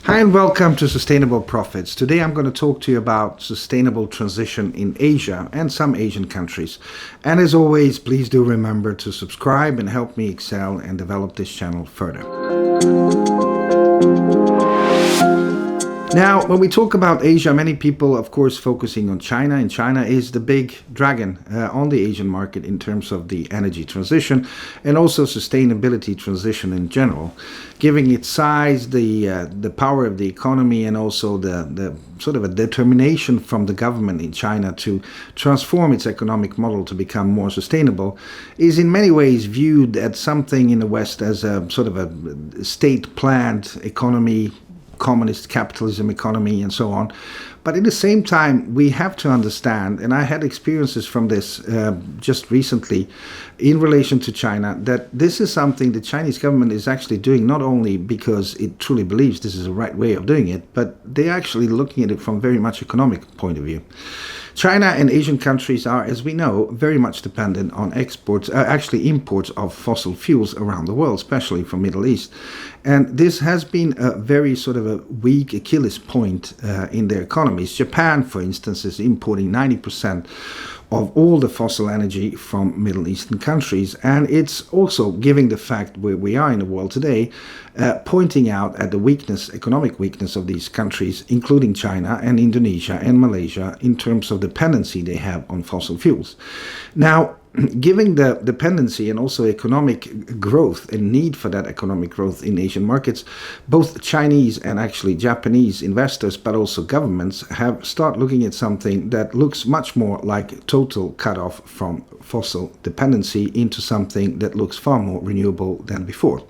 Hi and welcome to Sustainable Profits. Today I'm going to talk to you about sustainable transition in Asia and some Asian countries. And as always, please do remember to subscribe and help me excel and develop this channel further. Now, when we talk about Asia, many people, of course, focusing on China, and China is the big dragon on the Asian market in terms of the energy transition and also sustainability transition in general, giving its size, the power of the economy, and also the sort of a determination from the government in China to transform its economic model to become more sustainable, is in many ways viewed as something in the West as a sort of a state-planned economy, communist capitalism economy and so on. But at the same time, we have to understand, and I had experiences from this just recently in relation to China, that this is something the Chinese government is actually doing not only because it truly believes this is the right way of doing it, but they're actually looking at it from very much economic point of view. China and Asian countries are, as we know, very much dependent on imports of fossil fuels around the world, especially from Middle East. And this has been a very sort of a weak Achilles point in their economies. Japan, for instance, is importing 90% of all the fossil energy from Middle Eastern countries. And it's also giving the fact where we are in the world today, pointing out at the weakness, economic weakness of these countries, including China and Indonesia and Malaysia, in terms of dependency they have on fossil fuels. Now, given the dependency and also economic growth and need for that economic growth in Asian markets, both Chinese and actually Japanese investors, but also governments, have started looking at something that looks much more like total cutoff from fossil dependency into something that looks far more renewable than before.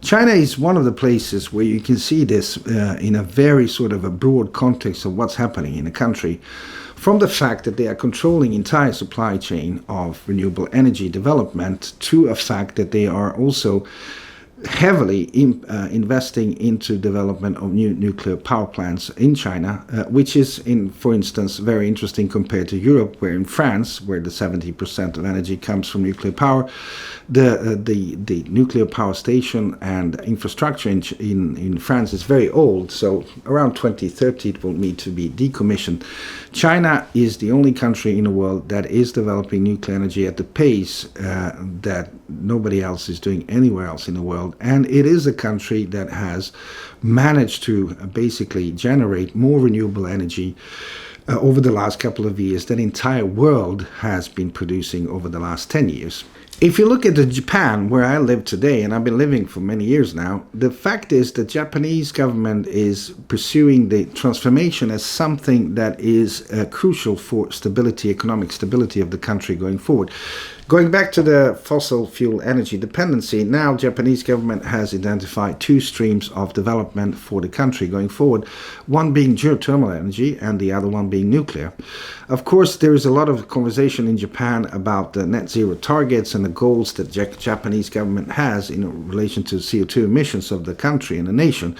China is one of the places where you can see this in a very sort of a broad context of what's happening in the country. From the fact that they are controlling entire supply chain of renewable energy development to a fact that they are also heavily investing into development of new nuclear power plants in China, which is, for instance, very interesting compared to Europe, where in France, where the 70% of energy comes from nuclear power, the nuclear power station and infrastructure in France is very old, so around 2030 it will need to be decommissioned. China is the only country in the world that is developing nuclear energy at the pace that nobody else is doing anywhere else in the world. And it is a country that has managed to basically generate more renewable energy over the last couple of years than the entire world has been producing over the last 10 years. If you look at Japan, where I live today, and I've been living for many years now, the fact is the Japanese government is pursuing the transformation as something that is crucial for stability, economic stability of the country going forward. Going back to the fossil fuel energy dependency, now Japanese government has identified two streams of development for the country going forward, one being geothermal energy and the other one being nuclear. Of course, there is a lot of conversation in Japan about the net zero targets and the goals that the Japanese government has in relation to CO2 emissions of the country and the nation.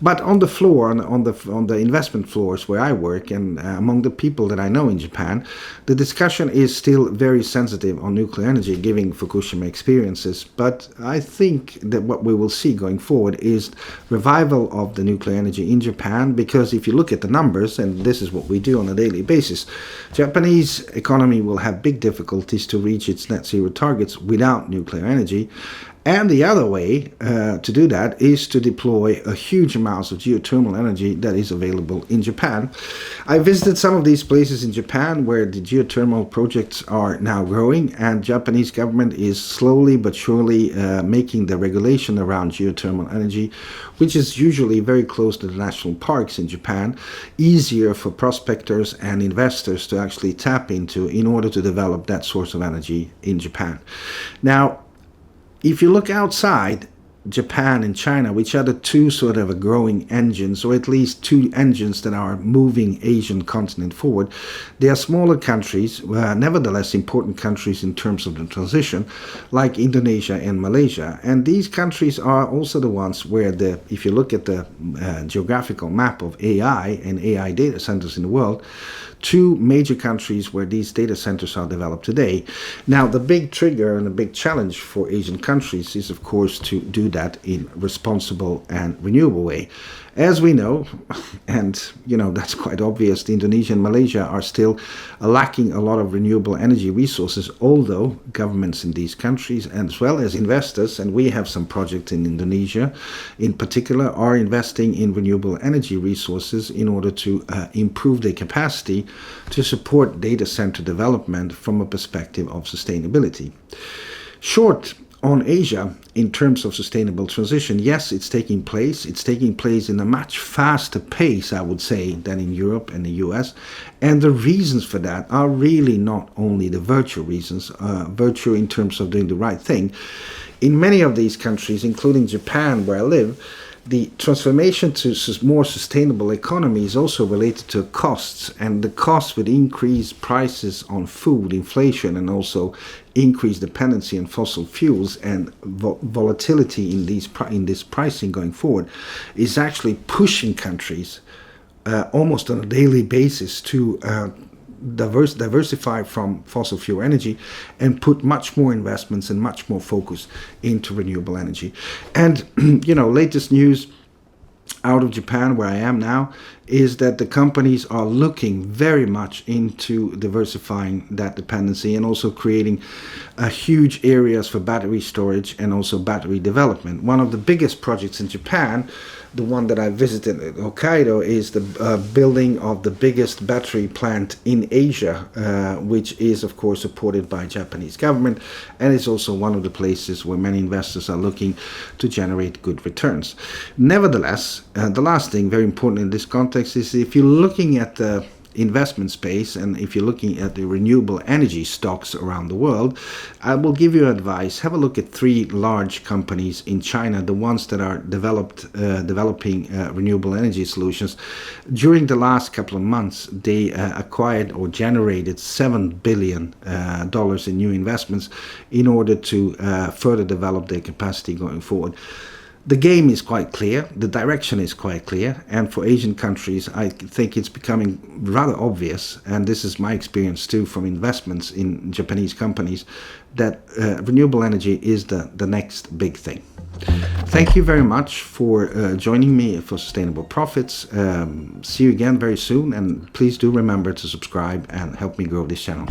But on the floor, on the investment floors where I work and among the people that I know in Japan, the discussion is still very sensitive on nuclear energy, giving Fukushima experiences. But I think that what we will see going forward is revival of the nuclear energy in Japan, because if you look at the numbers, and this is what we do on a daily basis, Japanese economy will have big difficulties to reach its net zero targets without nuclear energy. And the other way to do that is to deploy a huge amounts of geothermal energy that is available in Japan. I visited some of these places in Japan where the geothermal projects are now growing, and Japanese government is slowly but surely making the regulation around geothermal energy, which is usually very close to the national parks in Japan, easier for prospectors and investors to actually tap into in order to develop that source of energy in Japan. Now, if you look outside Japan and China, which are the two sort of growing engines, or at least two engines that are moving Asian continent forward, they are smaller countries, nevertheless important countries in terms of the transition, like Indonesia and Malaysia. And these countries are also the ones where, if you look at the geographical map of AI and AI data centers in the world, two major countries where these data centers are developed today. Now, the big trigger and the big challenge for Asian countries is, of course, to do that in responsible and renewable way. As we know, and that's quite obvious, Indonesia and Malaysia are still lacking a lot of renewable energy resources, although governments in these countries, as well as investors, and we have some projects in Indonesia in particular, are investing in renewable energy resources in order to improve their capacity to support data center development from a perspective of sustainability. Short on Asia, in terms of sustainable transition, yes, it's taking place. It's taking place in a much faster pace, I would say, than in Europe and the US. And the reasons for that are really not only the virtue reasons, virtue in terms of doing the right thing. In many of these countries, including Japan, where I live, the transformation to more sustainable economy is also related to costs, and the costs with increased prices on food, inflation, and also increased dependency on fossil fuels and volatility in this pricing going forward is actually pushing countries almost on a daily basis to diversify from fossil fuel energy and put much more investments and much more focus into renewable energy. And latest news out of Japan, where I am now, is that the companies are looking very much into diversifying that dependency and also creating huge areas for battery storage and also battery development. One of the biggest projects in Japan, the one that I visited at Hokkaido, is the building of the biggest battery plant in Asia, which is of course supported by Japanese government, and it's also one of the places where many investors are looking to generate good returns. Nevertheless, the last thing very important in this context is if you're looking at the investment space and if you're looking at the renewable energy stocks around the world, I will give you advice. Have a look at 3 large companies in China, the ones that are developing renewable energy solutions. During the last couple of months, they acquired or generated $7 billion in new investments in order to further develop their capacity going forward. The game is quite clear, the direction is quite clear, and for Asian countries I think it's becoming rather obvious, and this is my experience too from investments in Japanese companies, that renewable energy is the next big thing. Thank you very much for joining me for Sustainable Profits. See you again very soon, and please do remember to subscribe and help me grow this channel.